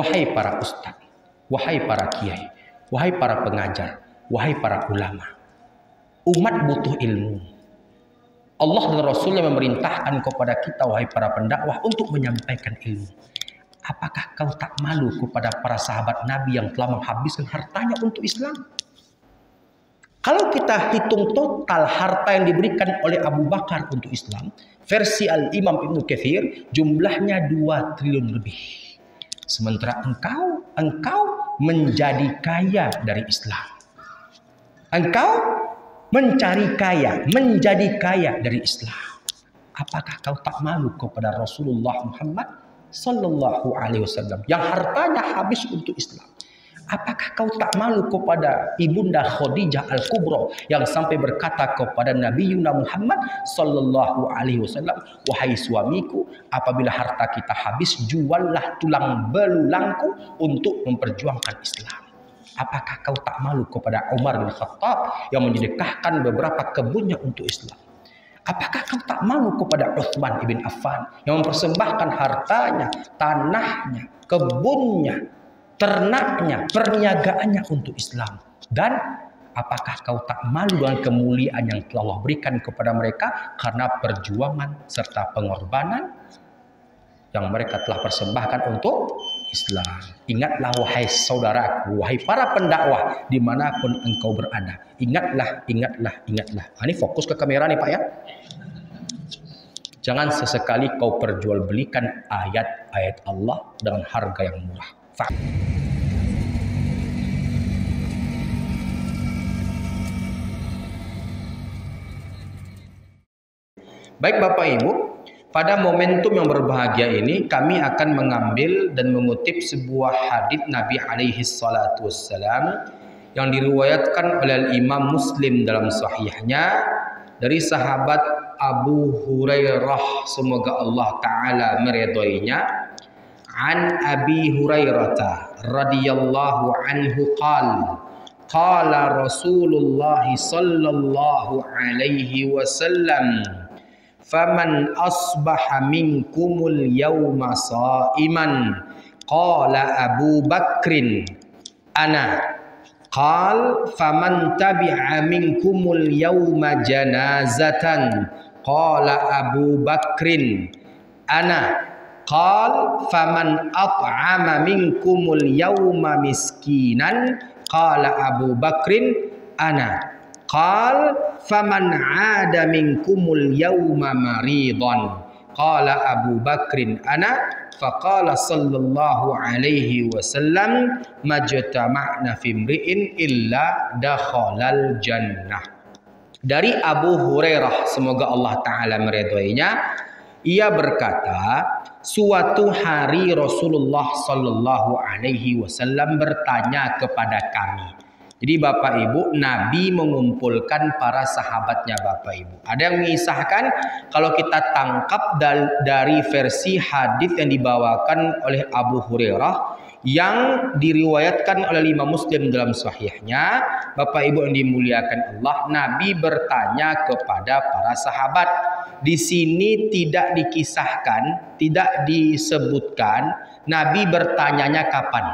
Wahai para ustadz, wahai para kiai, wahai para pengajar, wahai para ulama, umat butuh ilmu. Allah dan Rasulnya memerintahkan kepada kita, wahai para pendakwah, untuk menyampaikan ilmu. Apakah kau tak malu kepada para sahabat Nabi yang telah menghabiskan hartanya untuk Islam? Kalau kita hitung total harta yang diberikan oleh Abu Bakar untuk Islam, versi Al-Imam Ibnu Katsir, jumlahnya 2 triliun lebih. Sementara engkau menjadi kaya dari Islam. Engkau mencari kaya, menjadi kaya dari Islam. Apakah kau tak malu kepada Rasulullah Muhammad Sallallahu Alaihi Wasallam yang hartanya habis untuk Islam? Apakah kau tak malu kepada Ibunda Khadijah Al-Kubra yang sampai berkata kepada Nabi Muhammad Sallallahu Alaihi Wasallam, wahai suamiku, apabila harta kita habis, juallah tulang belulangku untuk memperjuangkan Islam. Apakah kau tak malu kepada Umar bin Khattab yang menyedekahkan beberapa kebunnya untuk Islam? Apakah kau tak malu kepada Utsman ibn Affan yang mempersembahkan hartanya, tanahnya, kebunnya, ternaknya, perniagaannya untuk Islam? Dan apakah kau tak malu dengan kemuliaan yang telah Allah berikan kepada mereka karena perjuangan serta pengorbanan yang mereka telah persembahkan untuk Islam? Ingatlah wahai saudaraku, wahai para pendakwah dimanapun engkau berada. Ingatlah, ingatlah, ingatlah. Ini fokus ke kamera nih Pak ya. Jangan sesekali kau perjualbelikan ayat-ayat Allah dengan harga yang murah. Baik Bapak Ibu, pada momentum yang berbahagia ini kami akan mengambil dan mengutip sebuah hadits Nabi alaihi salatu wassalam yang diriwayatkan oleh Imam Muslim dalam sahihnya dari sahabat Abu Hurairah, semoga Allah taala meridhoinya. An Abi Hurairah radhiyallahu anhu qala Rasulullah sallallahu alaihi wasallam, faman asbaha minkumul yawma sa'iman, qala Abu Bakrin ana, qal faman tabi'a minkumul yawma janazatan, qala Abu Bakrin ana, qal faman at'ama minkumul yawma miskinan, qala Abu Bakrin ana, qal faman 'ada minkumul yawma maridan, qala Abu Bakrin ana, faqala sallallahu alaihi wasallam majtama'na fi imri'in illa dakhalal jannah. Dari Abu Hurairah, semoga Allah taala meridhoinya, ia berkata, suatu hari Rasulullah sallallahu alaihi wasallam bertanya kepada kami. Jadi Bapak Ibu, Nabi mengumpulkan para sahabatnya Bapak Ibu. Ada yang mengisahkan, kalau kita tangkap dari versi hadits yang dibawakan oleh Abu Hurairah yang diriwayatkan oleh Imam Muslim dalam sahihnya, Bapak Ibu yang dimuliakan Allah, Nabi bertanya kepada para sahabat. Di sini tidak dikisahkan, tidak disebutkan Nabi bertanyanya kapan.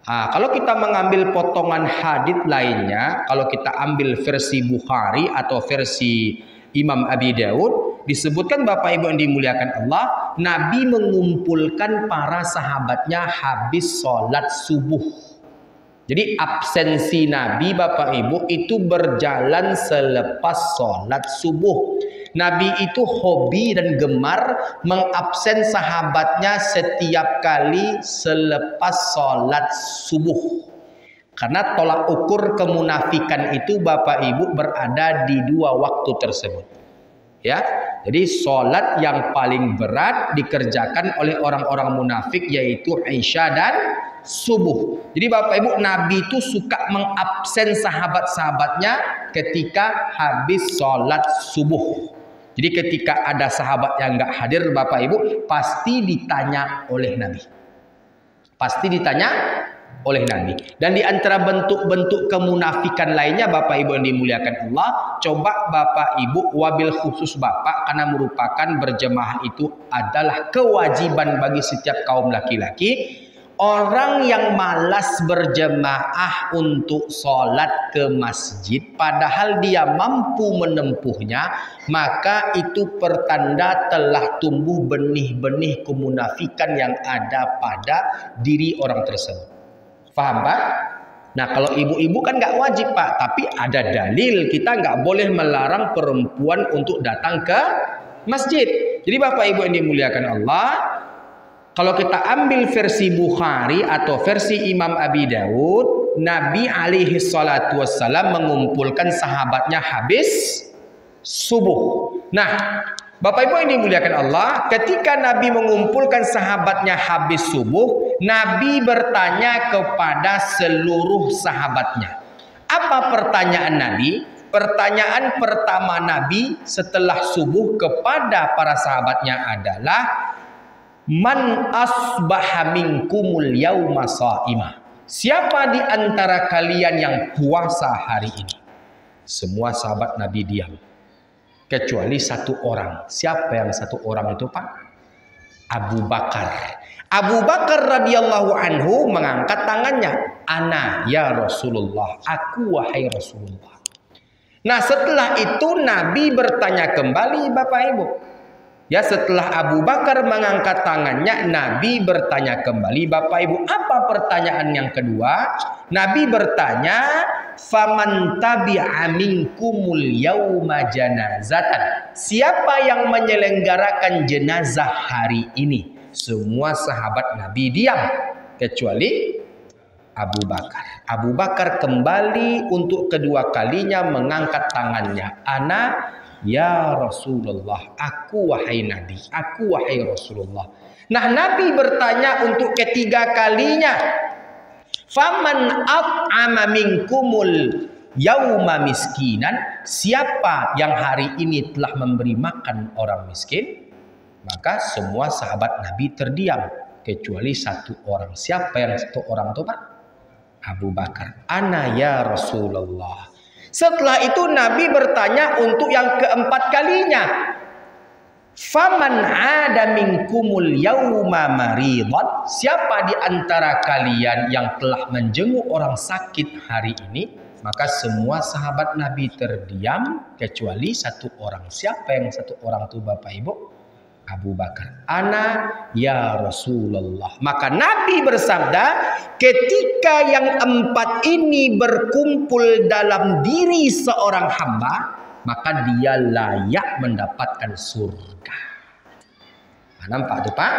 Kalau kita mengambil potongan hadits lainnya, kalau kita ambil versi Bukhari atau versi Imam Abi Daud, disebutkan Bapak Ibu yang dimuliakan Allah, Nabi mengumpulkan para sahabatnya habis sholat subuh. Jadi absensi Nabi Bapak Ibu itu berjalan selepas sholat subuh. Nabi itu hobi dan gemar mengabsen sahabatnya setiap kali selepas sholat subuh. Karena tolak ukur kemunafikan itu Bapak Ibu berada di 2 waktu tersebut. Ya, jadi sholat yang paling berat dikerjakan oleh orang-orang munafik yaitu Isya dan subuh. Jadi Bapak Ibu, Nabi itu suka mengabsen sahabat-sahabatnya ketika habis sholat subuh. Jadi ketika ada sahabat yang nggak hadir Bapak Ibu, pasti ditanya oleh Nabi. Pasti ditanya oleh Nabi. Dan di antara bentuk-bentuk kemunafikan lainnya Bapak Ibu yang dimuliakan Allah, coba Bapak Ibu, wabil khusus Bapak, karena merupakan berjemaah itu adalah kewajiban bagi setiap kaum laki-laki. orang yang malas berjemaah untuk sholat ke masjid padahal dia mampu menempuhnya, maka itu pertanda telah tumbuh benih-benih kemunafikan yang ada pada diri orang tersebut. Faham Pak? Nah kalau ibu-ibu kan nggak wajib Pak, tapi ada dalil kita nggak boleh melarang perempuan untuk datang ke masjid. Jadi Bapak Ibu yang dimuliakan Allah, kalau kita ambil versi Bukhari atau versi Imam Abi Daud, Nabi alaihi salatu wassalam mengumpulkan sahabatnya habis subuh. Nah, Bapak Ibu yang dimuliakan Allah, ketika Nabi mengumpulkan sahabatnya habis subuh, Nabi bertanya kepada seluruh sahabatnya. Apa pertanyaan Nabi? Pertanyaan pertama Nabi setelah subuh kepada para sahabatnya adalah, Man asbaha minkumul yauma sha'imah. Siapa di antara kalian yang puasa hari ini? Semua sahabat Nabi diam. Kecuali satu orang. Siapa yang satu orang itu Pak? Abu Bakar. Abu Bakar radhiyallahu anhu mengangkat tangannya. Ana ya Rasulullah. Aku wahai Rasulullah. Nah setelah itu Nabi bertanya kembali Bapak Ibu. Ya setelah Abu Bakar mengangkat tangannya, Nabi bertanya kembali Bapak Ibu. Apa pertanyaan yang kedua? Nabi bertanya, Faman tabi'a minkumul yauma janazatan. Siapa yang menyelenggarakan jenazah hari ini? Semua sahabat Nabi diam. Kecuali Abu Bakar. Abu Bakar kembali untuk kedua kalinya mengangkat tangannya. Ana ya Rasulullah, aku wahai Nabi, aku wahai Rasulullah. Nah Nabi bertanya untuk ketiga kalinya, Faman at'ama minkumul yauma miskinan. Siapa yang hari ini telah memberi makan orang miskin? Maka semua sahabat Nabi terdiam kecuali satu orang. Siapa yang satu orang itu Pak? Abu Bakar. Ana ya Rasulullah. Setelah itu Nabi bertanya untuk yang keempat kalinya. Faman ada minkumul yauma maridhan. Siapa di antara kalian yang telah menjenguk orang sakit hari ini? Maka semua sahabat Nabi terdiam kecuali satu orang. Siapa yang satu orang itu Bapak Ibu? Abu Bakar. Ana ya Rasulullah. Maka Nabi bersabda, ketika yang empat ini berkumpul dalam diri seorang hamba, maka dia layak mendapatkan surga. Nah, nampak tuh Pak?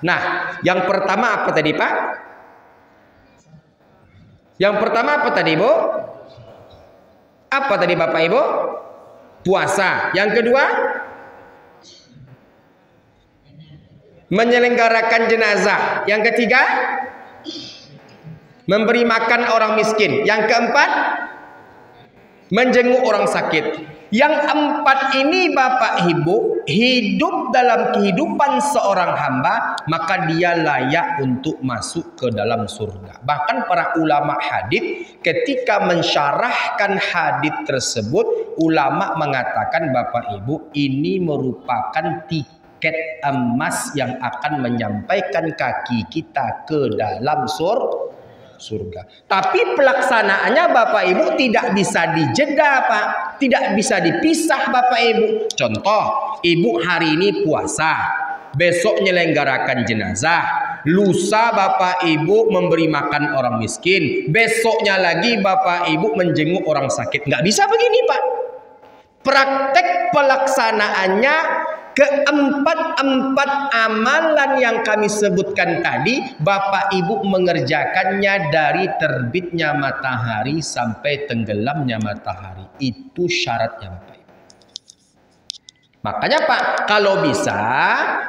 Nah, yang pertama apa tadi Pak? Yang pertama apa tadi Bu? Apa tadi Bapak Ibu? Puasa. Yang kedua? Menyelenggarakan jenazah. Yang ketiga, memberi makan orang miskin. Yang keempat, menjenguk orang sakit. Yang empat ini Bapak Ibu hidup dalam kehidupan seorang hamba, maka dia layak untuk masuk ke dalam surga. Bahkan para ulama hadis ketika mensyarahkan hadis tersebut, ulama mengatakan Bapak Ibu ini merupakan tiket emas yang akan menyampaikan kaki kita ke dalam surga. Tapi pelaksanaannya Bapak Ibu tidak bisa dijeda Pak. Tidak bisa dipisah Bapak Ibu. Contoh, Ibu hari ini puasa. Besok menyelenggarakan jenazah. Lusa Bapak Ibu memberi makan orang miskin. Besoknya lagi Bapak Ibu menjenguk orang sakit. Nggak bisa begini Pak. Praktek pelaksanaannya keempat amalan yang kami sebutkan tadi, Bapak Ibu mengerjakannya dari terbitnya matahari sampai tenggelamnya matahari. Itu syaratnya Bapak Ibu. Makanya Pak, kalau bisa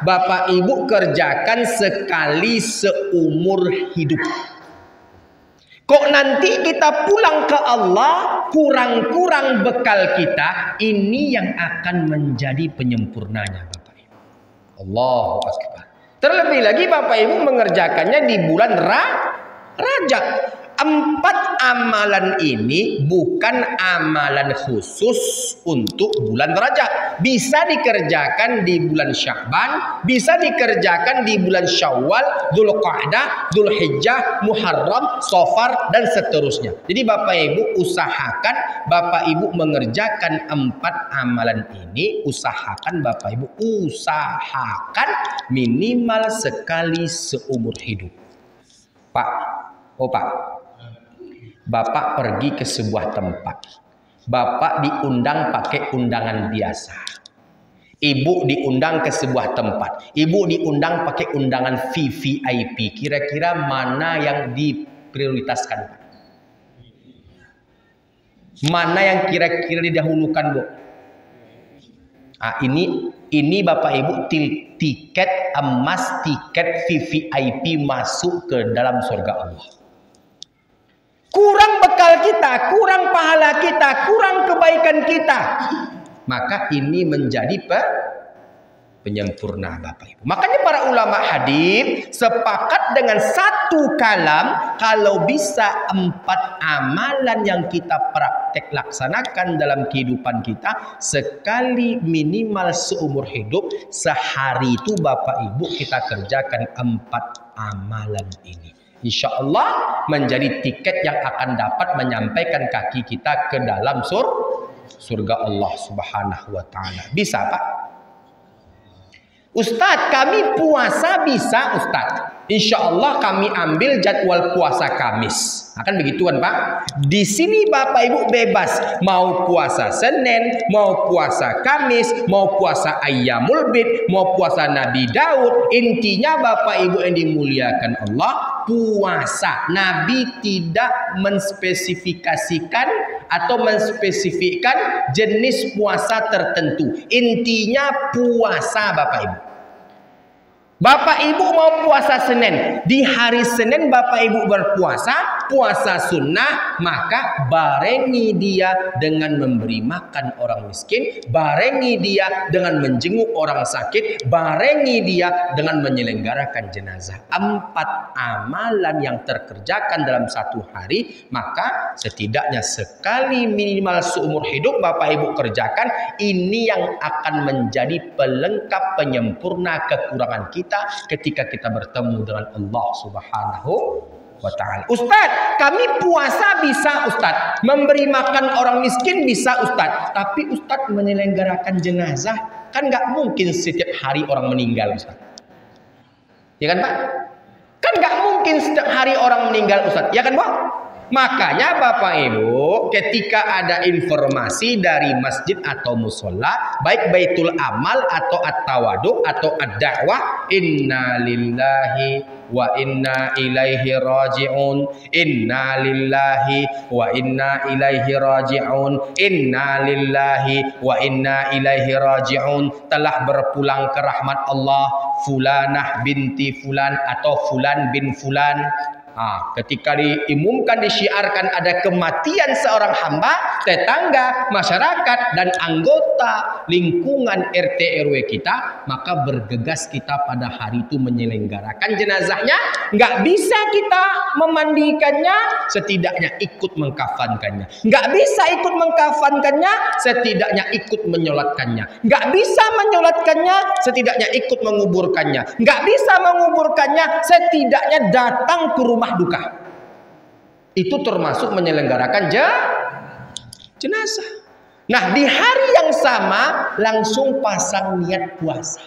Bapak Ibu kerjakan sekali seumur hidup. Kok nanti kita pulang ke Allah, kurang-kurang bekal kita, ini yang akan menjadi penyempurnanya Bapak Ibu. Allahu Akbar. Terlebih lagi Bapak Ibu mengerjakannya di bulan Rajab. 4 amalan ini bukan amalan khusus untuk bulan Rajab. Bisa dikerjakan di bulan Sya'ban, bisa dikerjakan di bulan Syawal, Dzulqa'dah, Dzulhijjah, Muharram, Safar, dan seterusnya. Jadi Bapak Ibu usahakan Bapak Ibu mengerjakan 4 amalan ini, usahakan Bapak Ibu usahakan minimal sekali seumur hidup. Pak, Bapak pergi ke sebuah tempat. Bapak diundang pakai undangan biasa. Ibu diundang ke sebuah tempat. Ibu diundang pakai undangan VVIP. Kira-kira mana yang diprioritaskan, Pak? Mana yang kira-kira didahulukan, Bu? Nah, ini Bapak Ibu tiket emas, tiket VVIP masuk ke dalam surga Allah. Kurang bekal kita, kurang pahala kita, kurang kebaikan kita. Maka ini menjadi penyempurna Bapak Ibu. Makanya para ulama hadis sepakat dengan satu kalam, kalau bisa 4 amalan yang kita praktek laksanakan dalam kehidupan kita sekali minimal seumur hidup, sehari itu Bapak Ibu kita kerjakan 4 amalan ini. Insya Allah menjadi tiket yang akan dapat menyampaikan kaki kita ke dalam surga Allah Subhanahu wa Ta'ala. Bisa, Pak? Ustadz, kami puasa bisa, Ustadz. Insya Allah kami ambil jadwal puasa Kamis. Akan begituan, Pak. Di sini Bapak Ibu bebas. Mau puasa Senin, mau puasa Kamis, mau puasa Ayyamul Bid, mau puasa Nabi Daud. Intinya Bapak Ibu yang dimuliakan Allah, puasa. Nabi tidak menspesifikasikan atau menspesifikkan jenis puasa tertentu. Intinya puasa Bapak Ibu. Bapak Ibu mau puasa Senin, di hari Senin Bapak Ibu berpuasa, puasa sunnah, maka barengi dia dengan memberi makan orang miskin, barengi dia dengan menjenguk orang sakit, barengi dia dengan menyelenggarakan jenazah. 4 amalan yang terkerjakan dalam satu hari, maka setidaknya sekali minimal seumur hidup Bapak Ibu kerjakan. Ini yang akan menjadi pelengkap penyempurna kekurangan kita ketika kita bertemu dengan Allah Subhanahu wa Ta'ala. Ustadz, kami puasa bisa, Ustadz. Memberi makan orang miskin bisa, Ustadz. Tapi Ustadz menyelenggarakan jenazah, kan nggak mungkin setiap hari orang meninggal, Ustadz. Ya kan, Pak? Kan nggak mungkin setiap hari orang meninggal, Ustadz. Ya kan, Pak? Makanya Bapak Ibu, ketika ada informasi dari masjid atau musola, baik Baitul Amal atau At-Tawaduk atau Ad-Da'wah, inna lillahi wa inna ilaihi raji'un, inna lillahi wa inna ilaihi raji'un, inna lillahi wa inna ilaihi raji'un, telah berpulang ke rahmat Allah fulanah binti fulan atau fulan bin fulan. Ketika diumumkan, disyiarkan ada kematian seorang hamba, tetangga, masyarakat, dan anggota lingkungan RT RW kita, maka bergegas kita pada hari itu menyelenggarakan jenazahnya. Nggak bisa kita memandikannya, setidaknya ikut mengkafankannya. Nggak bisa ikut mengkafankannya, setidaknya ikut menyolatkannya. Nggak bisa menyolatkannya, setidaknya ikut menguburkannya. Nggak bisa menguburkannya, setidaknya datang ke rumah duka. Itu termasuk menyelenggarakan jenazah. Nah, di hari yang sama langsung pasang niat puasa.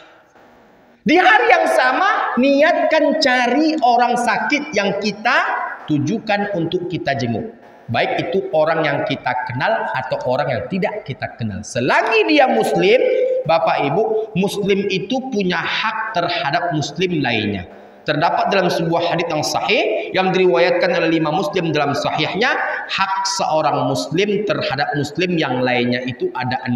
Di hari yang sama niatkan cari orang sakit yang kita tujukan untuk kita jenguk. Baik itu orang yang kita kenal atau orang yang tidak kita kenal. Selagi dia muslim, Bapak Ibu, muslim itu punya hak terhadap muslim lainnya. Terdapat dalam sebuah hadits yang sahih yang diriwayatkan oleh Imam Muslim dalam sahihnya, hak seorang muslim terhadap muslim yang lainnya itu ada 6.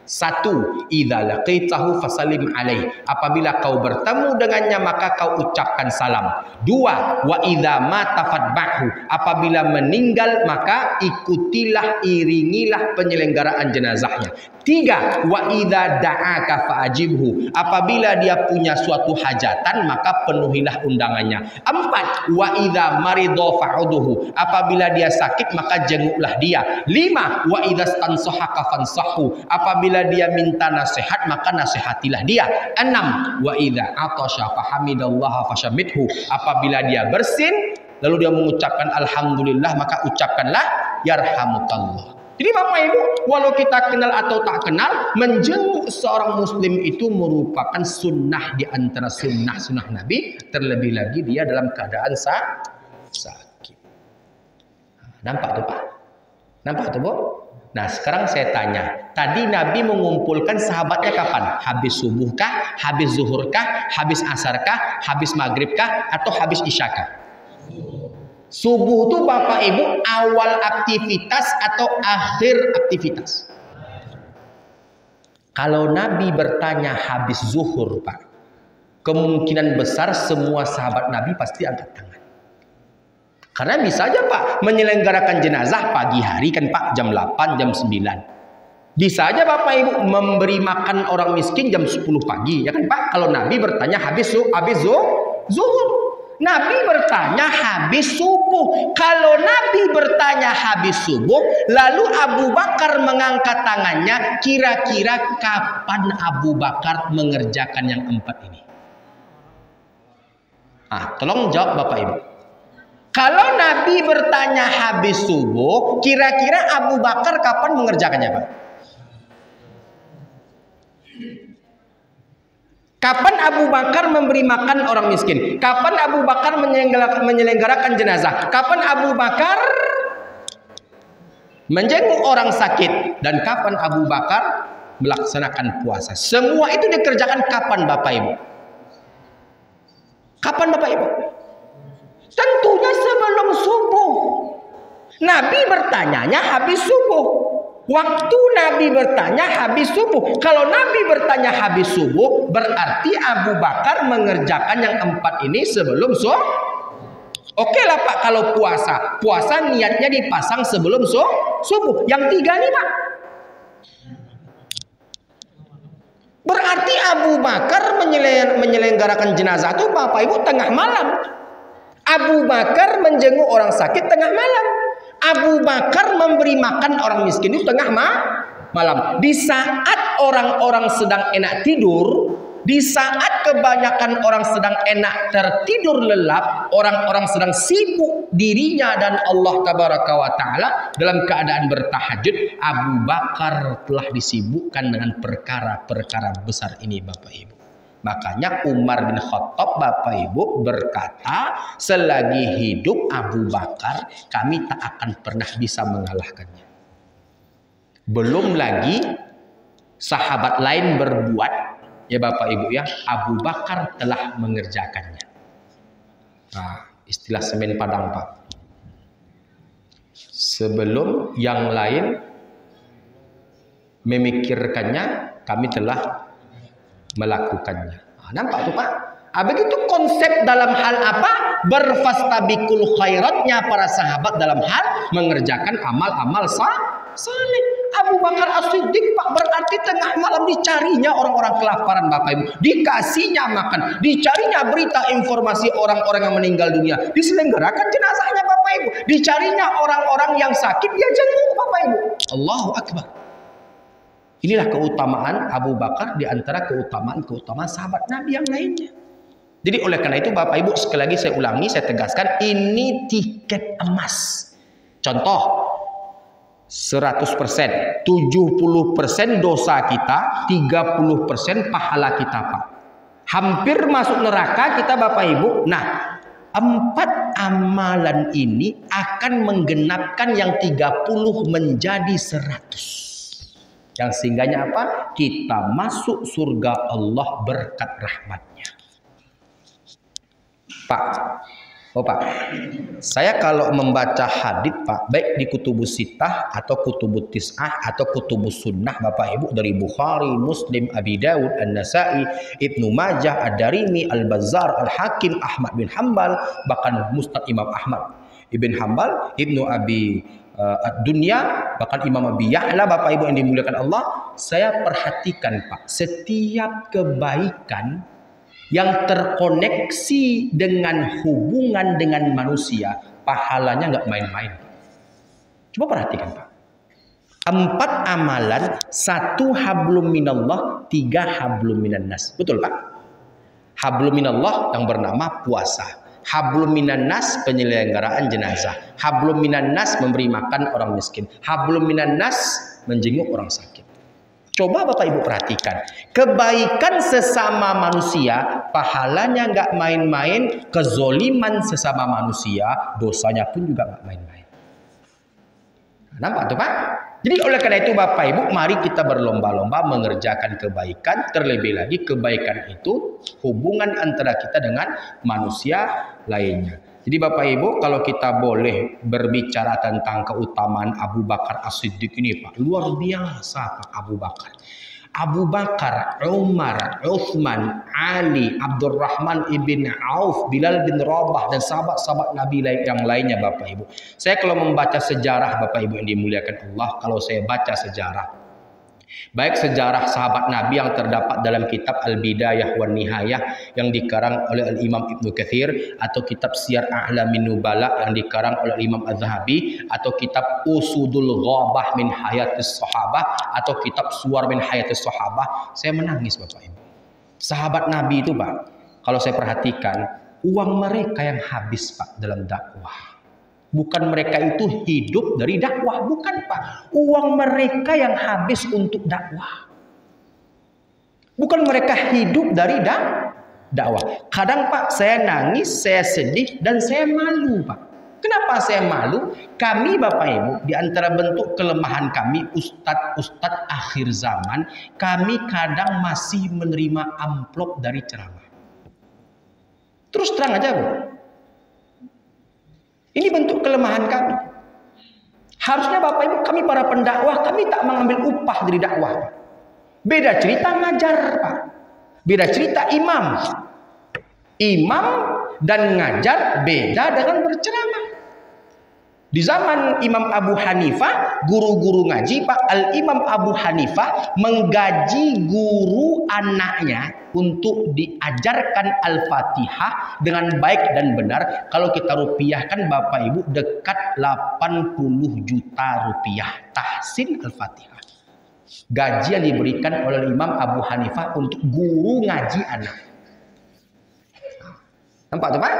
Satu, idza laqitahu fasallim alaih. Apabila kau bertemu dengannya maka kau ucapkan salam. Dua, wa idza mata fatba'hu. Apabila meninggal maka ikutilah, iringilah penyelenggaraan jenazahnya. Tiga, wa idza da'aka fa'ajibhu. Apabila dia punya suatu hajatan maka penuhilah undangannya. Empat, wa idza maridha fa'udhu. Apabila dia sakit maka jenguklah dia. Lima, wa idza stansahaka fansahu. Apabila dia minta nasihat maka nasihatilah dia. Enam, wa idza atasha fahamidallaha fashamithu. Apabila dia bersin lalu dia mengucapkan alhamdulillah maka ucapkanlah yarhamukallah. Jadi Bapak Ibu, walau kita kenal atau tak kenal, menjenguk seorang muslim itu merupakan sunnah di antara sunnah-sunnah Nabi, terlebih lagi dia dalam keadaan sakit. Nampak tuh Pak? Nampak tuh Bu? Nah sekarang saya tanya, tadi Nabi mengumpulkan sahabatnya kapan? Habis subuh kah? Habis zuhur kah? Habis asar kah? Habis maghrib kah? Atau habis isya kah? Subuh itu Bapak Ibu awal aktivitas atau akhir aktivitas? Kalau Nabi bertanya habis zuhur Pak, kemungkinan besar semua sahabat Nabi pasti angkat tangan. Karena bisa aja Pak menyelenggarakan jenazah pagi hari kan Pak, jam 8, jam 9. Bisa aja Bapak Ibu memberi makan orang miskin jam 10 pagi, ya kan Pak? Kalau Nabi bertanya habis zuhur. Nabi bertanya habis subuh. Kalau Nabi bertanya habis subuh, lalu Abu Bakar mengangkat tangannya, kira-kira kapan Abu Bakar mengerjakan yang 4 ini? Tolong jawab Bapak Ibu. Kalau Nabi bertanya habis subuh, kira-kira Abu Bakar kapan mengerjakannya Pak? Kapan Abu Bakar memberi makan orang miskin? Kapan Abu Bakar menyelenggarakan jenazah? Kapan Abu Bakar menjenguk orang sakit? Dan kapan Abu Bakar melaksanakan puasa? Semua itu dikerjakan kapan Bapak Ibu? Kapan Bapak Ibu? Tentunya sebelum subuh. Nabi bertanyanya habis subuh. Waktu Nabi bertanya habis subuh. Kalau Nabi bertanya habis subuh, berarti Abu Bakar mengerjakan yang 4 ini sebelum subuh. Oke lah Pak, kalau puasa niatnya dipasang sebelum subuh. Yang 3 nih Pak, berarti Abu Bakar menyelenggarakan jenazah itu Bapak Ibu tengah malam. Abu Bakar menjenguk orang sakit tengah malam. Abu Bakar memberi makan orang miskin itu tengah malam. Di saat orang-orang sedang enak tidur, di saat kebanyakan orang sedang enak tertidur lelap, orang-orang sedang sibuk dirinya dan Allah Tabaraka wa Ta'ala dalam keadaan bertahajud, Abu Bakar telah disibukkan dengan perkara-perkara besar ini Bapak Ibu. Makanya Umar bin Khattab Bapak Ibu berkata, selagi hidup Abu Bakar kami tak akan pernah bisa mengalahkannya. Belum lagi sahabat lain berbuat, ya Bapak Ibu ya, Abu Bakar telah mengerjakannya. Istilah semen padang Pak. Sebelum yang lain memikirkannya, kami telah melakukannya. Nampak tuh Pak? Begitu konsep dalam hal apa? Berfastabiqul khairatnya para sahabat dalam hal mengerjakan amal-amal saleh. Abu Bakar As-Siddiq Pak, berarti tengah malam dicarinya orang-orang kelaparan Bapak Ibu, dikasihnya makan, dicarinya berita informasi orang-orang yang meninggal dunia, diselenggarakan jenazahnya Bapak Ibu, dicarinya orang-orang yang sakit dia jenguk Bapak Ibu. Allahu Akbar. Inilah keutamaan Abu Bakar di antara keutamaan sahabat Nabi yang lainnya. Jadi oleh karena itu Bapak Ibu, sekali lagi saya ulangi, saya tegaskan, ini tiket emas. Contoh, 100%, 70% dosa kita, 30% pahala kita Pak. Hampir masuk neraka kita Bapak Ibu. Nah, 4 amalan ini akan menggenapkan yang 30 menjadi 100. Yang sehingganya apa? Kita masuk surga Allah berkat rahmatnya. Pak, Oh Pak, saya kalau membaca hadits Pak, baik di kutubus sittah atau kutubus tis'ah atau kutubus sunnah Bapak Ibu, dari Bukhari, Muslim, Abi Dawud, An-Nasa'i, Ibnu Majah, Ad-Darimi, Al-Bazzar, Al-Hakim, Ahmad bin Hanbal, bahkan Musnad Imam Ahmad Ibn Hanbal, Ibnu Abi Ad-Dunya, bahkan Imam Abi Ya'la, Bapak Ibu yang dimuliakan Allah, saya perhatikan Pak, setiap kebaikan yang terkoneksi dengan hubungan dengan manusia, pahalanya nggak main-main. Coba perhatikan Pak. 4 amalan, 1 hablum minallah, 3 hablum minannas. Betul Pak? Hablum minallah yang bernama puasa. Hablum minannas penyelenggaraan jenazah. Hablum minannas memberi makan orang miskin. Hablum minannas menjenguk orang sakit. Coba Bapak Ibu perhatikan, kebaikan sesama manusia, pahalanya nggak main-main, kezoliman sesama manusia, dosanya pun juga nggak main-main. Nampak tuh Pak? Jadi oleh karena itu Bapak Ibu, mari kita berlomba-lomba mengerjakan kebaikan, terlebih lagi kebaikan itu hubungan antara kita dengan manusia lainnya. Jadi Bapak Ibu, kalau kita boleh berbicara tentang keutamaan Abu Bakar As-Siddiq ini Pak, luar biasa Pak Abu Bakar. Abu Bakar, Umar, Uthman, Ali, Abdurrahman ibn Auf, Bilal bin Rabah, dan sahabat-sahabat Nabi yang lainnya Bapak Ibu. Saya kalau membaca sejarah Bapak Ibu yang dimuliakan Allah, kalau saya baca sejarah, baik sejarah sahabat Nabi yang terdapat dalam kitab Al-Bidayah wan Nihayah yang dikarang oleh Al-Imam Ibnu Katsir, atau kitab Siyar A'lamin Nubala yang dikarang oleh Imam Az-Zahabi, atau kitab Usudul Ghabah min Hayatis Sahabah, atau kitab Suwar min Hayatis Sahabah, saya menangis Bapak Ibu. Sahabat Nabi itu Pak, kalau saya perhatikan, uang mereka yang habis Pak dalam dakwah. Bukan mereka itu hidup dari dakwah, bukan Pak. Uang mereka yang habis untuk dakwah. Bukan mereka hidup dari dakwah. Kadang Pak saya nangis, saya sedih, dan saya malu Pak. Kenapa saya malu? Kami Bapak Ibu, di antara bentuk kelemahan kami, ustadz-ustadz akhir zaman, kami kadang masih menerima amplop dari ceramah. Terus terang aja Bu. Ini bentuk kelemahan kami. Harusnya Bapak Ibu, kami para pendakwah, kami tak mengambil upah dari dakwah. Beda cerita ngajar Pak. Beda cerita imam. Imam dan ngajar beda dengan berceramah. Di zaman Imam Abu Hanifah, guru-guru ngaji Pak, Al-Imam Abu Hanifah menggaji guru anaknya untuk diajarkan Al-Fatihah dengan baik dan benar. Kalau kita rupiahkan Bapak Ibu, dekat 80 juta rupiah tahsin Al-Fatihah. Gaji yang diberikan oleh Imam Abu Hanifah untuk guru ngaji anak. Nampak tuh Pak?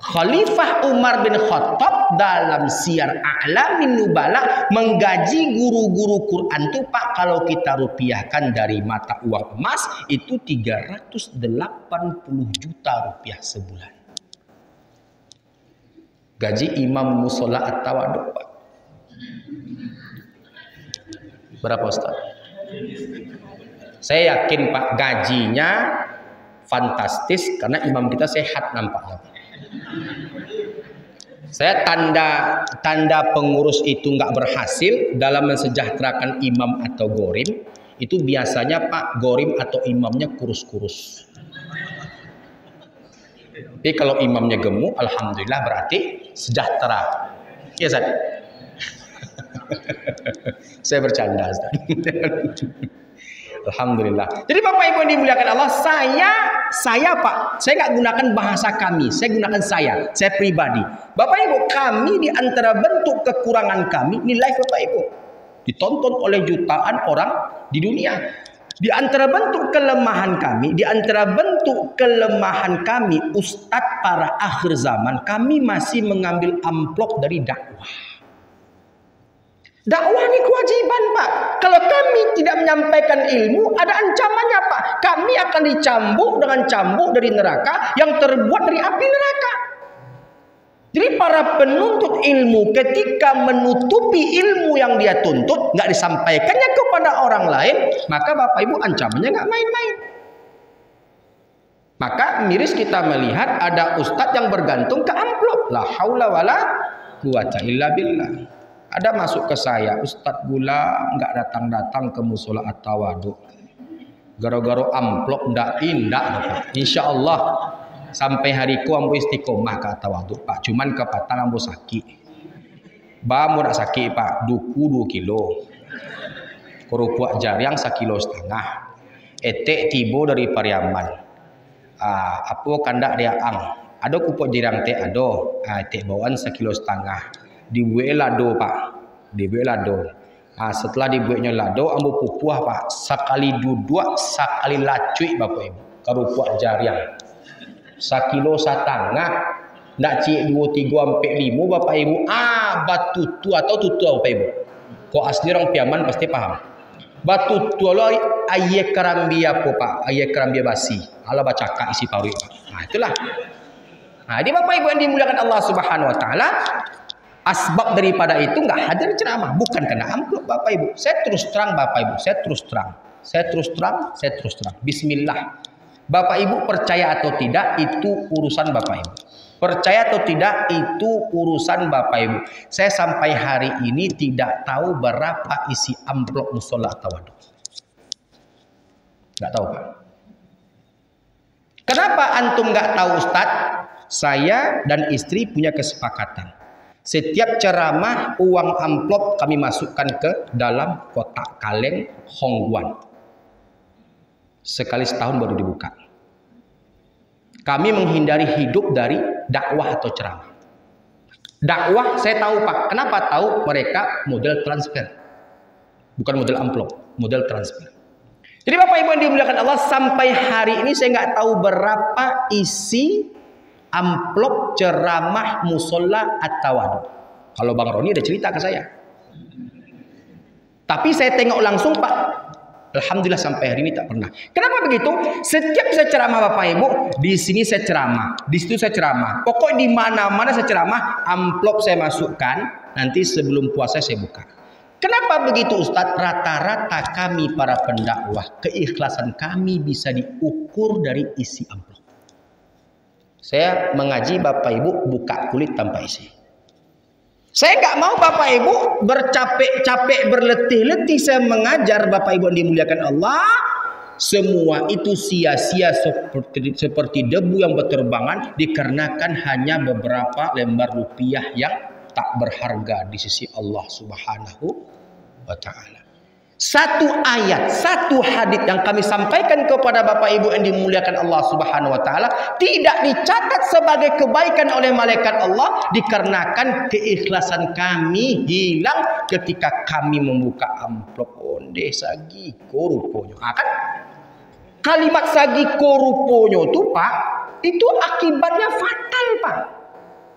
Khalifah Umar bin Khattab dalam Siyar A'lamin Nubala menggaji guru-guru Quran tuh Pak, kalau kita rupiahkan dari mata uang emas itu 380 juta rupiah sebulan. Gaji Imam Musola At-Tawaduk Pak. Berapa Ustaz? Saya yakin Pak gajinya fantastis karena imam kita sehat nampaknya Pak. Saya tanda pengurus itu nggak berhasil dalam mensejahterakan imam atau gorim, itu biasanya Pak gorim atau imamnya kurus-kurus. Tapi kalau imamnya gemuk, alhamdulillah berarti sejahtera. Iya Ustaz? Saya bercanda Ustaz. Alhamdulillah. Jadi Bapak Ibu yang dimuliakan Allah, saya Pak, saya nggak gunakan bahasa kami, saya gunakan saya pribadi. Bapak Ibu, kami di antara bentuk kekurangan kami, ini live Bapak Ibu, ditonton oleh jutaan orang di dunia. Di antara bentuk kelemahan kami, ustadz para akhir zaman, kami masih mengambil amplop dari dakwah. Dakwah ini kewajiban Pak. Kalau kami tidak menyampaikan ilmu, ada ancamannya Pak. Kami akan dicambuk dengan cambuk dari neraka yang terbuat dari api neraka. Jadi para penuntut ilmu ketika menutupi ilmu yang dia tuntut, nggak disampaikannya kepada orang lain, maka Bapak Ibu ancamannya nggak main-main. Maka miris kita melihat ada ustadz yang bergantung ke amplop. La haula wala quwata illa billah. Ada masuk ke saya, ustadz gula nggak datang-datang ke musola at-tawadhu. Gara-gara amplop ndak indak Bapak. Insya Allah sampai hariku ambo istiqomah ke at-tawadhu Pak. Cuman ke patang ambo sakit. Bamu nak sakit Pak, duku 2 kilo. Kerupuk jariang 1,5 kilo. Etek tibo dari Pariaman. Apa kandak dia ang. Ada kupuk jariang teh ado. Etek bawaan 1,5 kilo. Dibuat lado Pak. Dibuat lado. Setelah dibuatnya lado, ambo pupuah Pak. Sekali duduk, sekali lacuik Bapak Ibu. Kerupuk jariang. 1,5 kilo. Nak cik 2, 3, sampai 5 Bapak Ibu. Batutu atau tutu Bapak Ibu. Kok asli orang Piaman pasti paham. Batutu lo ayah kerambia apa Pak? Ayah kerambia basi. Allah baca kak isi paru Pak. Itulah. Jadi Bapak Ibu yang dimuliakan Allah Subhanahu Wa Taala, asbab daripada itu nggak hadir ceramah, bukan karena amplop Bapak Ibu. Saya terus terang Bapak Ibu, saya terus terang. Bismillah. Bapak Ibu percaya atau tidak itu urusan Bapak Ibu. Percaya atau tidak itu urusan Bapak Ibu. Saya sampai hari ini tidak tahu berapa isi amplop musola at-tawadhu. Nggak tahu Pak. Kenapa antum nggak tahu Ustaz? Saya dan istri punya kesepakatan. Setiap ceramah uang amplop kami masukkan ke dalam kotak kaleng Hongguan. Sekali setahun baru dibuka. Kami menghindari hidup dari dakwah atau ceramah. Dakwah saya tahu Pak. Kenapa tahu? Mereka model transfer. Bukan model amplop, model transfer. Jadi Bapak Ibu yang dimuliakan Allah, sampai hari ini saya nggak tahu berapa isi amplop ceramah musola at-tawadhu. Kalau Bang Roni ada cerita ke saya. Tapi saya tengok langsung Pak. Alhamdulillah sampai hari ini tak pernah. Kenapa begitu? Setiap saya ceramah Bapak Ibu, di sini saya ceramah, di situ saya ceramah. Pokok di mana-mana saya ceramah, amplop saya masukkan, nanti sebelum puasa saya buka. Kenapa begitu Ustadz? Rata-rata kami para pendakwah, keikhlasan kami bisa diukur dari isi amplop. Saya mengaji Bapak Ibu buka kulit tanpa isi. Saya nggak mau Bapak Ibu bercapek-capek, berletih-letih saya mengajar Bapak Ibu yang dimuliakan Allah. Semua itu sia-sia seperti debu yang berterbangan dikarenakan hanya beberapa lembar rupiah yang tak berharga di sisi Allah Subhanahu wa Ta'ala. Satu ayat, satu hadits yang kami sampaikan kepada Bapak Ibu yang dimuliakan Allah Subhanahu wa Ta'ala tidak dicatat sebagai kebaikan oleh malaikat Allah dikarenakan keikhlasan kami hilang ketika kami membuka amplop onde sagiko ruponya. Kan kalimat sagiko ruponya itu Pak, itu akibatnya fatal Pak.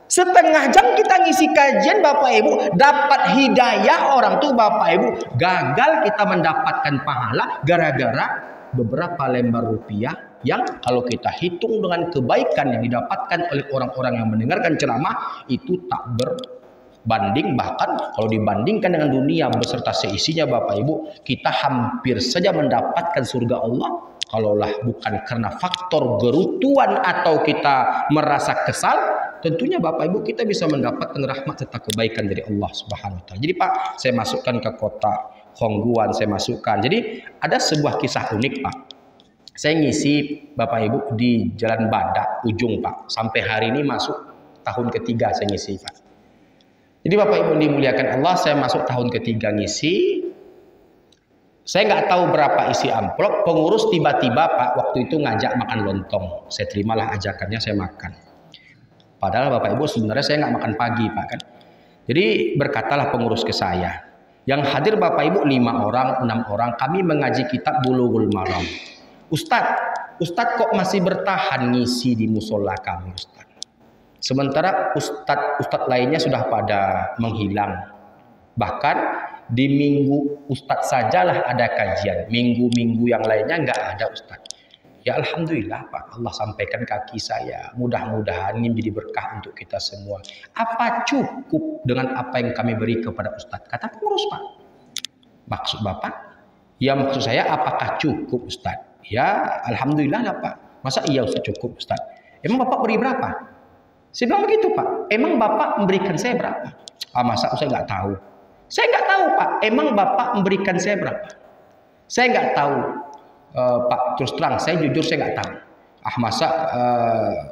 Setengah jam kita ngisi kajian Bapak Ibu, dapat hidayah orang tuh Bapak Ibu, gagal kita mendapatkan pahala gara-gara beberapa lembar rupiah yang kalau kita hitung dengan kebaikan yang didapatkan oleh orang-orang yang mendengarkan ceramah itu tak berbanding, bahkan kalau dibandingkan dengan dunia beserta seisinya Bapak Ibu, kita hampir saja mendapatkan surga Allah. Kalaulah bukan karena faktor gerutuan atau kita merasa kesal, tentunya Bapak Ibu kita bisa mendapatkan rahmat serta kebaikan dari Allah Subhanahu wa Ta'ala. Jadi Pak, saya masukkan ke kota Hongguan, saya masukkan. Jadi ada sebuah kisah unik Pak. Saya ngisi Bapak Ibu di Jalan Badak ujung Pak. Sampai hari ini masuk tahun ketiga saya ngisi Pak. Jadi Bapak Ibu dimuliakan Allah, saya masuk tahun ketiga ngisi. Saya nggak tahu berapa isi amplop. Pengurus tiba-tiba Pak waktu itu ngajak makan lontong. Saya terimalah ajakannya, saya makan. Padahal Bapak Ibu sebenarnya saya nggak makan pagi Pak kan. Jadi berkatalah pengurus ke saya. Yang hadir Bapak Ibu 5 orang, 6 orang. Kami mengaji kitab Bulughul Maram. Ustadz kok masih bertahan ngisi di musola kami Ustadz. Sementara Ustadz lainnya sudah pada menghilang. Bahkan di minggu Ustadz sajalah ada kajian. Minggu-minggu yang lainnya nggak ada Ustadz. Ya Alhamdulillah Pak, Allah sampaikan kaki saya. Mudah-mudahan ini menjadi berkah untuk kita semua. Apa cukup dengan apa yang kami beri kepada Ustadz? Kata pengurus Pak. Maksud Bapak? Ya maksud saya apakah cukup Ustadz? Ya Alhamdulillah lah Pak. Masa iya Ustaz cukup Ustaz? Emang Bapak beri berapa? Saya bilang begitu Pak. Emang Bapak memberikan saya berapa? Ah masa Ustaz nggak tahu? Saya nggak tahu Pak. Emang Bapak memberikan saya berapa? Saya nggak tahu Pak. Terus terang, saya jujur saya nggak tahu. Ah masa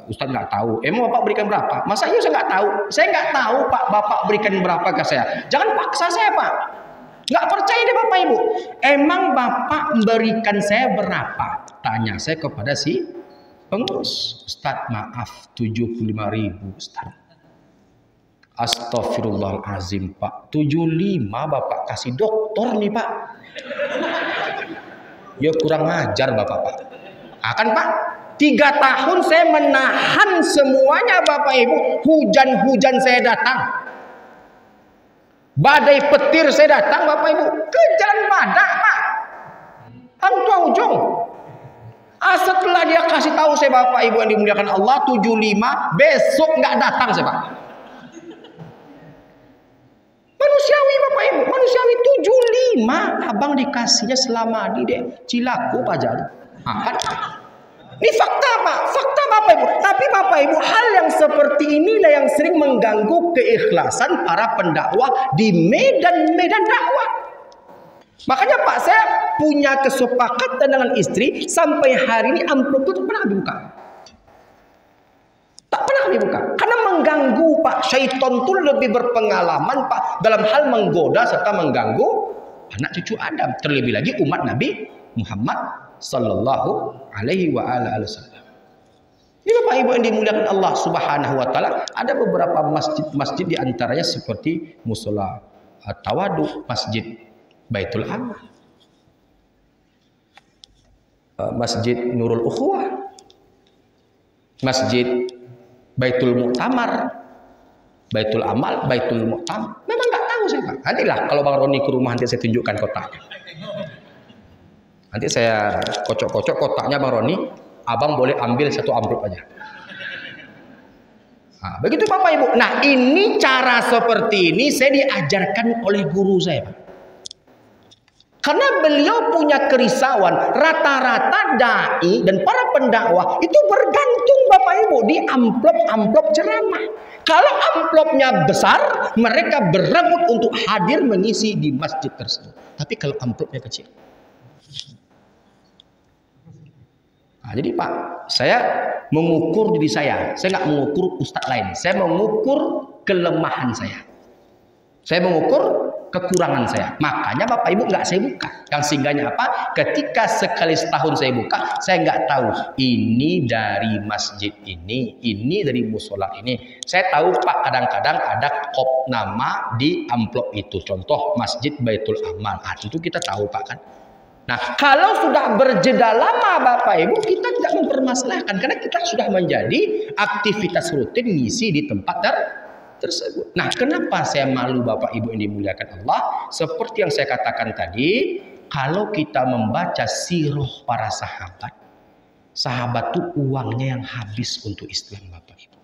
Ustaz nggak tahu? Emang Bapak berikan berapa? Masa iya saya nggak tahu? Saya nggak tahu Pak. Bapak berikan berapa ke saya? Jangan paksa saya Pak. Nggak percaya deh Bapak Ibu. Emang Bapak memberikan saya berapa? Tanya saya kepada si pengurus. Ustaz maaf 75.000 Ustaz. Astagfirullahalazim Pak. 75 Bapak kasih dokter nih Pak. Ya kurang ajar Bapak Pak. Akan Pak 3 tahun saya menahan semuanya Bapak Ibu. Hujan-hujan saya datang. Badai petir saya datang Bapak Ibu. Ke Jalan Badak Pak. Tua ujung. Setelah dia kasih tahu saya Bapak Ibu yang dimuliakan Allah 75, besok nggak datang saya Pak. Manusiawi Bapak Ibu, manusiawi 75. Abang dikasihnya selama di deh Cilaku Pak Jali. Ini fakta Pak, fakta Bapak Ibu. Tapi Bapak Ibu, hal yang seperti inilah yang sering mengganggu keikhlasan para pendakwah di medan-medan dakwah. Makanya Pak, saya punya kesepakatan dengan istri sampai hari ini amplop itu tak pernah dibuka. Tak pernah dibuka. Karena mengganggu Pak. Syaitan itu lebih berpengalaman Pak dalam hal menggoda serta mengganggu anak cucu Adam. Terlebih lagi umat Nabi Muhammad Sallallahu Alaihi Wasallam. Ini Bapak Ibu yang dimuliakan Allah Subhanahu Wa Taala. Ada beberapa masjid di antaranya seperti Musola Tawadu, Masjid Baitul Amal, Masjid Nurul Ukhuwah, Masjid Baitul Muktamar, Baitul Amal, Baitul Muktamar. Memang nggak tahu saya Pak. Nantilah kalau Bang Roni ke rumah nanti saya tunjukkan kotaknya. Nanti saya kocok-kocok kotaknya Bang Roni. Abang boleh ambil 1 amplop aja. Nah, begitu Bapak Ibu. Nah ini cara seperti ini saya diajarkan oleh guru saya Pak. Karena beliau punya kerisauan, rata-rata dai dan para pendakwah itu bergantung Bapak Ibu di amplop-amplop ceramah. Kalau amplopnya besar, mereka berebut untuk hadir mengisi di masjid tersebut. Tapi kalau amplopnya kecil. Nah, jadi Pak, saya mengukur diri saya nggak mengukur ustadz lain. Saya mengukur kelemahan saya. Saya mengukur kekurangan saya. Makanya Bapak Ibu nggak saya buka. Yang singgahnya apa? Ketika sekali setahun saya buka, saya nggak tahu ini dari masjid ini dari musola ini. Saya tahu Pak kadang-kadang ada kop nama di amplop itu. Contoh Masjid Baitul Amal. Itu kita tahu Pak kan. Nah kalau sudah berjeda lama Bapak Ibu, kita tidak mempermasalahkan. Karena kita sudah menjadi aktivitas rutin ngisi di tempat tersebut. Nah, kenapa saya malu Bapak Ibu yang dimuliakan Allah? Seperti yang saya katakan tadi, kalau kita membaca sirah para sahabat, sahabat itu uangnya yang habis untuk Islam Bapak Ibu.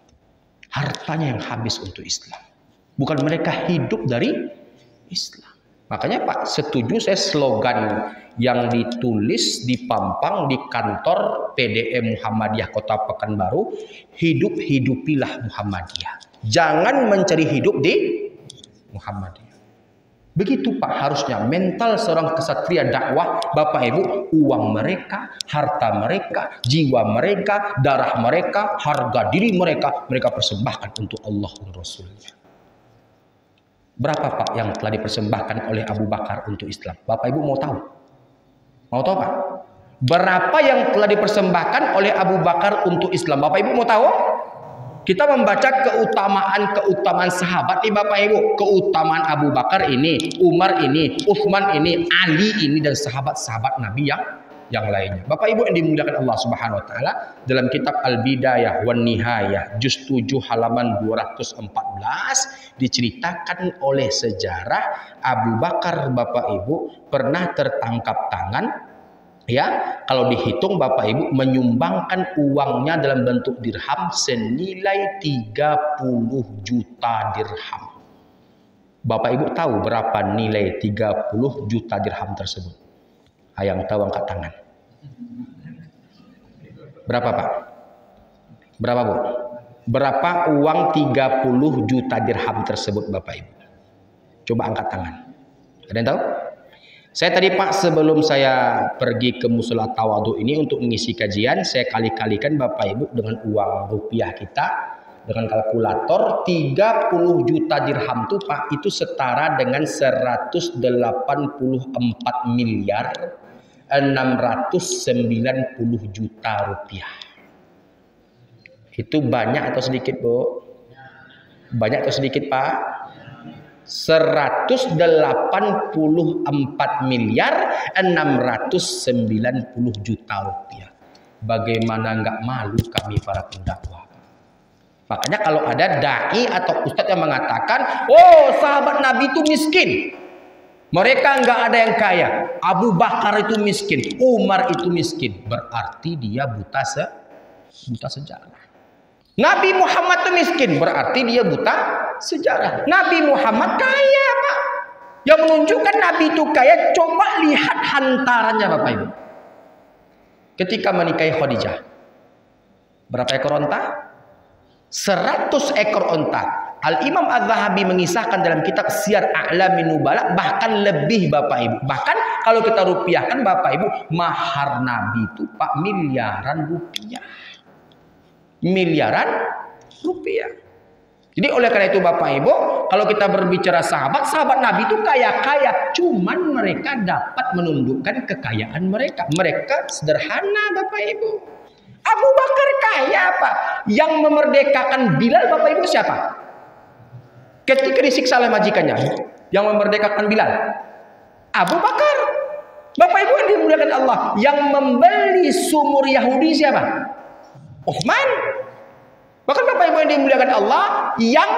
Hartanya yang habis untuk Islam. Bukan mereka hidup dari Islam. Makanya Pak, setuju saya slogan yang ditulis dipampang di kantor PDM Muhammadiyah Kota Pekanbaru, hidupilah Muhammadiyah. Jangan mencari hidup di Muhammadiyah. Begitu Pak harusnya mental seorang kesatria dakwah Bapak Ibu. Uang mereka, harta mereka, jiwa mereka, darah mereka, harga diri mereka, mereka persembahkan untuk Allah dan Rasulnya. Berapa Pak yang telah dipersembahkan oleh Abu Bakar untuk Islam? Bapak Ibu mau tahu? Mau tahu Pak? Berapa yang telah dipersembahkan oleh Abu Bakar untuk Islam? Bapak Ibu mau tahu? Kita membaca keutamaan sahabat nih Bapak Ibu. Keutamaan Abu Bakar ini, Umar ini, Utsman ini, Ali ini, dan sahabat-sahabat Nabi yang lainnya. Bapak Ibu yang dimuliakan Allah Subhanahu wa taala, dalam kitab Al-Bidayah wan Nihayah juz 7 halaman 214 diceritakan oleh sejarah Abu Bakar Bapak Ibu pernah tertangkap tangan, ya, kalau dihitung Bapak Ibu menyumbangkan uangnya dalam bentuk dirham senilai 30 juta dirham. Bapak Ibu tahu berapa nilai 30 juta dirham tersebut? Yang tahu angkat tangan. Berapa Pak? Berapa Bu? Berapa uang 30 juta dirham tersebut Bapak Ibu? Coba angkat tangan. Ada yang tahu? Saya tadi Pak, sebelum saya pergi ke Musola Tawadhu ini untuk mengisi kajian, saya kali-kalikan Bapak Ibu dengan uang rupiah kita, dengan kalkulator. 30 juta dirham itu Pak, itu setara dengan 184 miliar 690 juta rupiah. Itu banyak atau sedikit Bu? Banyak atau sedikit Pak? 184 miliar 690 juta rupiah. Bagaimana nggak malu kami para pendakwah? Makanya kalau ada dai atau ustadz yang mengatakan, oh sahabat Nabi itu miskin, mereka nggak ada yang kaya, Abu Bakar itu miskin, Umar itu miskin, berarti dia buta sejarah. Nabi Muhammad itu miskin, berarti dia buta sejarah. Nabi Muhammad kaya Pak. Yang menunjukkan Nabi itu kaya, coba lihat hantarannya Bapak Ibu. Ketika menikahi Khadijah, berapa ekor onta? 100 ekor onta. Al-Imam Az-Zahabi mengisahkan dalam kitab Siyar A'lamin Nubala, bahkan lebih Bapak Ibu. Bahkan kalau kita rupiahkan Bapak Ibu, mahar Nabi itu Pak miliaran rupiah. Miliaran rupiah. Jadi oleh karena itu Bapak Ibu, kalau kita berbicara sahabat Nabi itu kaya-kaya, cuman mereka dapat menundukkan kekayaan mereka. Mereka sederhana Bapak Ibu. Abu Bakar kaya Pak. Yang memerdekakan Bilal Bapak Ibu siapa? Ketika disiksa oleh majikannya, yang memerdekakan Bilal Abu Bakar. Bapak Ibu yang dimuliakan Allah, yang membeli sumur Yahudi siapa? Uthman. Bahkan Bapak Ibu yang dimuliakan Allah, yang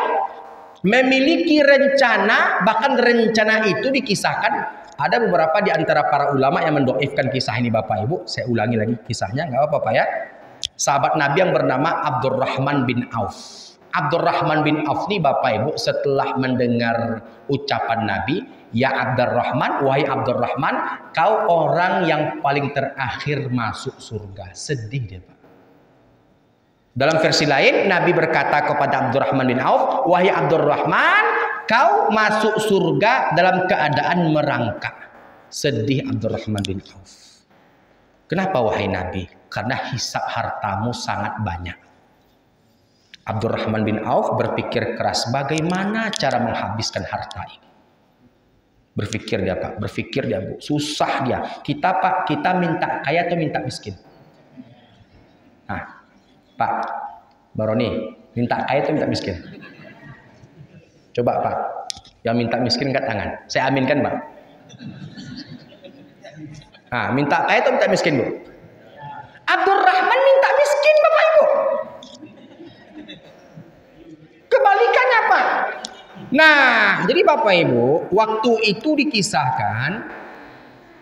memiliki rencana, bahkan rencana itu dikisahkan, ada beberapa di antara para ulama yang mendoifkan kisah ini Bapak Ibu. Saya ulangi lagi kisahnya, nggak apa-apa ya. Sahabat Nabi yang bernama Abdurrahman bin Auf. Abdurrahman bin Auf ini Bapak Ibu setelah mendengar ucapan Nabi, ya Abdurrahman, wahai Abdurrahman, kau orang yang paling terakhir masuk surga. Sedih dia Pak. Dalam versi lain, Nabi berkata kepada Abdurrahman bin Auf, wahai Abdurrahman, kau masuk surga dalam keadaan merangkak. Sedih Abdurrahman bin Auf. Kenapa wahai Nabi? Karena hisab hartamu sangat banyak. Abdurrahman bin Auf berpikir keras, bagaimana cara menghabiskan harta ini. Berpikir dia Pak, berpikir dia Bu, susah dia. Kita Pak, kita minta kaya atau minta miskin? Nah, Pak Baroni, minta kaya atau minta miskin? Coba Pak, yang minta miskin angkat tangan. Saya aminkan Pak. Nah, minta kaya atau minta miskin Bu? Abdurrahman minta miskin Bapak Ibu. Kebalikannya Pak. Nah, jadi Bapak Ibu, waktu itu dikisahkan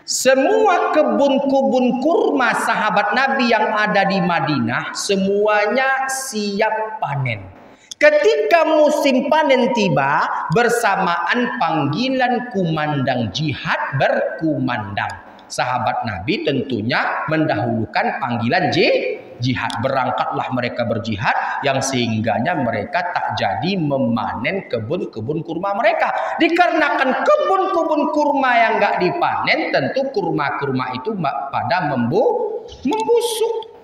semua kebun-kebun kurma sahabat Nabi yang ada di Madinah semuanya siap panen. Ketika musim panen tiba, bersamaan panggilan kumandang jihad berkumandang. Sahabat Nabi tentunya mendahulukan panggilan jihad. Berangkatlah mereka berjihad, yang sehingganya mereka tak jadi memanen kebun-kebun kurma mereka. Dikarenakan kebun-kebun kurma yang nggak dipanen, tentu kurma-kurma itu pada membusuk.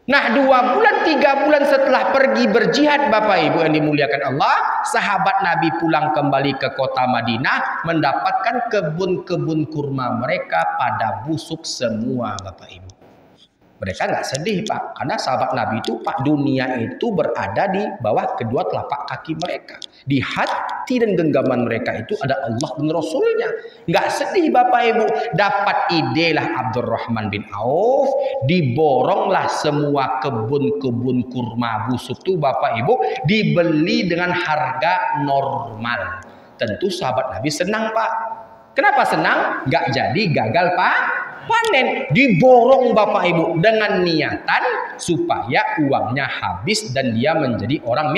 Nah, 2 bulan 3 bulan setelah pergi berjihad Bapak Ibu yang dimuliakan Allah, sahabat Nabi pulang kembali ke kota Madinah, mendapatkan kebun-kebun kurma mereka pada busuk semua Bapak Ibu. Mereka nggak sedih Pak, karena sahabat Nabi itu Pak, dunia itu berada di bawah kedua telapak kaki mereka. Di hati dan genggaman mereka itu ada Allah dan Rasulnya. Nggak sedih Bapak Ibu. Dapat ide lah Abdurrahman bin Auf, diboronglah semua kebun-kebun kurma busuk itu Bapak Ibu, dibeli dengan harga normal. Tentu sahabat Nabi senang Pak. Kenapa senang? Nggak jadi gagal Pak panen. Diborong Bapak Ibu dengan niatan supaya uangnya habis dan dia menjadi orang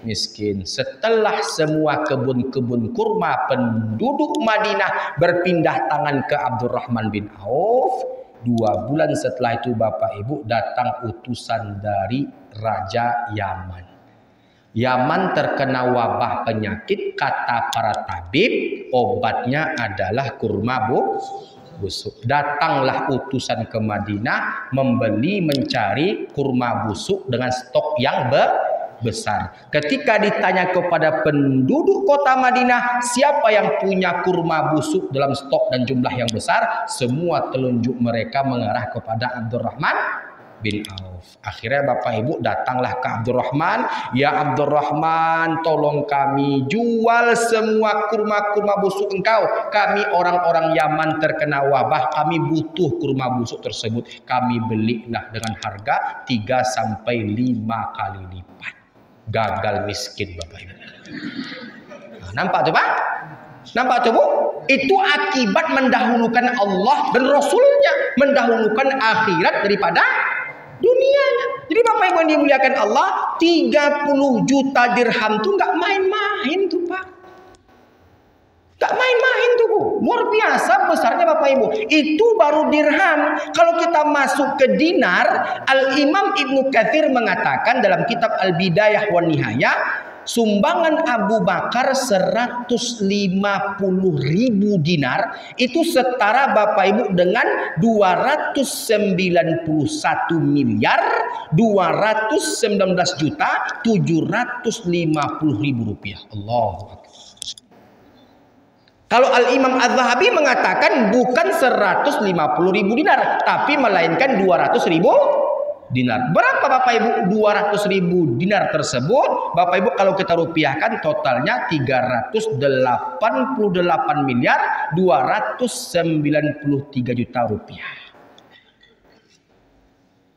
miskin. Setelah semua kebun-kebun kurma penduduk Madinah berpindah tangan ke Abdurrahman bin Auf, 2 bulan setelah itu Bapak Ibu datang utusan dari Raja Yaman. Yaman terkena wabah penyakit, kata para tabib obatnya adalah kurma busuk. Datanglah utusan ke Madinah membeli mencari kurma busuk dengan stok yang besar. Ketika ditanya kepada penduduk kota Madinah, siapa yang punya kurma busuk dalam stok dan jumlah yang besar, semua telunjuk mereka mengarah kepada Abdurrahman bin Auf. Akhirnya Bapak Ibu datanglah ke Abdurrahman, ya Abdurrahman, tolong kami jual semua kurma-kurma busuk engkau. Kami orang-orang Yaman terkena wabah, kami butuh kurma busuk tersebut. Kami belilah dengan harga 3 sampai 5 kali lipat. Gagal miskin Bapak Ibu. Nah, nampak tuh Pak? Nampak tuh Bu? Itu akibat mendahulukan Allah dan Rasulnya, mendahulukan akhirat daripada dunianya. Jadi Bapak Ibu yang dimuliakan Allah, 30 juta dirham tuh nggak main-main tuh Pak. Nggak main-main tuh Bu. Luar biasa besarnya Bapak Ibu. Itu baru dirham. Kalau kita masuk ke dinar, Al-Imam Ibnu Katsir mengatakan dalam kitab Al-Bidayah wan Nihayah, sumbangan Abu Bakar 150.000 dinar itu setara Bapak Ibu dengan 291 miliar 219 juta 750.000 rupiah. Allahu Akbar. Kalau Al-Imam Az-Zahabi mengatakan bukan 150.000 dinar, tapi melainkan 200.000 dinar. Berapa Bapak Ibu 200.000 dinar tersebut? Bapak Ibu kalau kita rupiahkan totalnya 388 miliar 293 juta rupiah.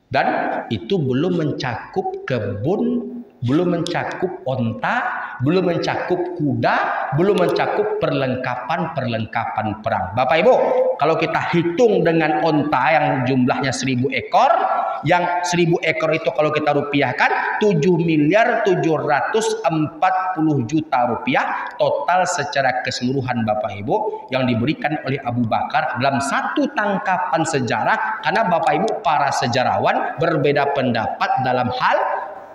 Dan itu belum mencakup kebun, belum mencakup onta, belum mencakup kuda, belum mencakup perlengkapan perang. Bapak Ibu, kalau kita hitung dengan onta yang jumlahnya 1.000 ekor, yang 1.000 ekor itu kalau kita rupiahkan 7 miliar 740 juta rupiah total secara keseluruhan Bapak Ibu yang diberikan oleh Abu Bakar dalam satu tangkapan sejarah, karena Bapak Ibu para sejarawan berbeda pendapat dalam hal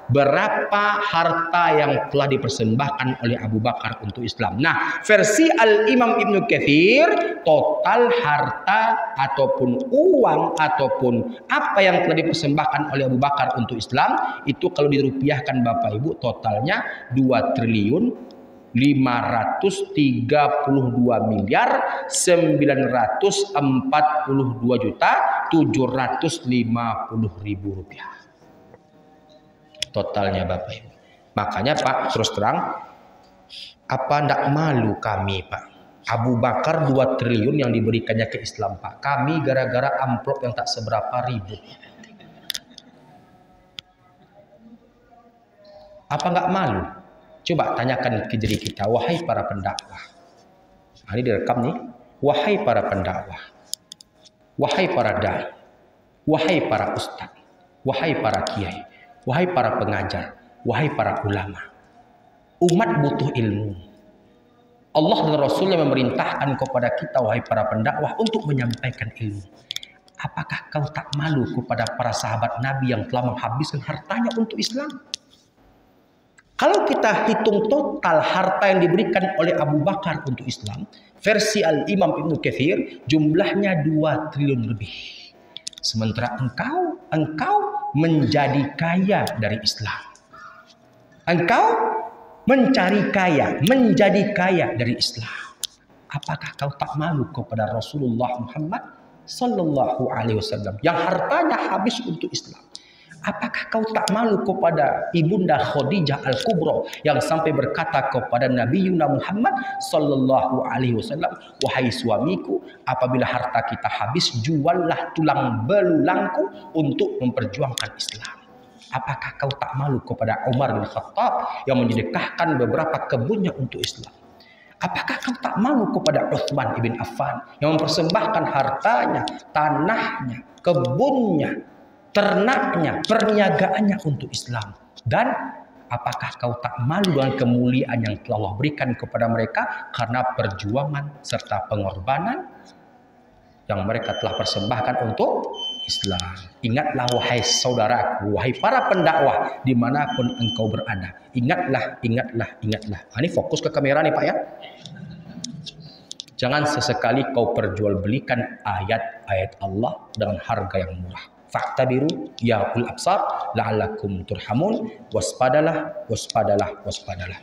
berapa harta yang telah dipersembahkan oleh Abu Bakar untuk Islam. Nah, versi Al-Imam Ibnu Katsir, total harta ataupun uang ataupun apa yang telah dipersembahkan oleh Abu Bakar untuk Islam itu kalau dirupiahkan Bapak Ibu totalnya 2 triliun 532 miliar 942 juta 750.000 rupiah. Totalnya Bapak Ibu. Makanya Pak, terus terang, apa ndak malu kami Pak? Abu Bakar 2 triliun yang diberikannya ke Islam Pak. Kami gara-gara amplop yang tak seberapa ribu. Apa nggak malu? Coba tanyakan ke diri kita, wahai para pendakwah. Nah, ini direkam nih. Wahai para pendakwah. Wahai para dai. Wahai para ustaz. Wahai para kiai. Wahai para pengajar. Wahai para ulama. Umat butuh ilmu. Allah dan Rasulnya memerintahkan kepada kita, wahai para pendakwah, untuk menyampaikan ilmu. Apakah kau tak malu kepada para sahabat Nabi yang telah menghabiskan hartanya untuk Islam? Kalau kita hitung total harta yang diberikan oleh Abu Bakar untuk Islam, versi Al-Imam Ibnu Katsir, jumlahnya 2 triliun lebih. Sementara engkau menjadi kaya dari Islam. Engkau mencari kaya, menjadi kaya dari Islam. Apakah kau tak malu kepada Rasulullah Muhammad sallallahu alaihi wasallam yang hartanya habis untuk Islam? Apakah kau tak malu kepada Ibunda Khadijah Al-Kubra yang sampai berkata kepada Nabi Yuna Muhammad sallallahu alaihi wasallam, wahai suamiku, apabila harta kita habis, juallah tulang belulangku untuk memperjuangkan Islam. Apakah kau tak malu kepada Umar bin Khattab yang menyedekahkan beberapa kebunnya untuk Islam? Apakah kau tak malu kepada Utsman ibn Affan yang mempersembahkan hartanya, tanahnya, kebunnya, ternaknya, perniagaannya untuk Islam? Dan apakah kau tak malu dengan kemuliaan yang telah Allah berikan kepada mereka karena perjuangan serta pengorbanan? yang mereka telah persembahkan untuk Islam. Ingatlah wahai saudaraku, wahai para pendakwah dimanapun engkau berada. Ingatlah, ingatlah, ingatlah. Nah, ini fokus ke kamera nih Pak ya. Jangan sesekali kau perjualbelikan ayat-ayat Allah dengan harga yang murah. Fa'tabiru ya ul absar la'allakum turhamun. Waspadalah, waspadalah, waspadalah.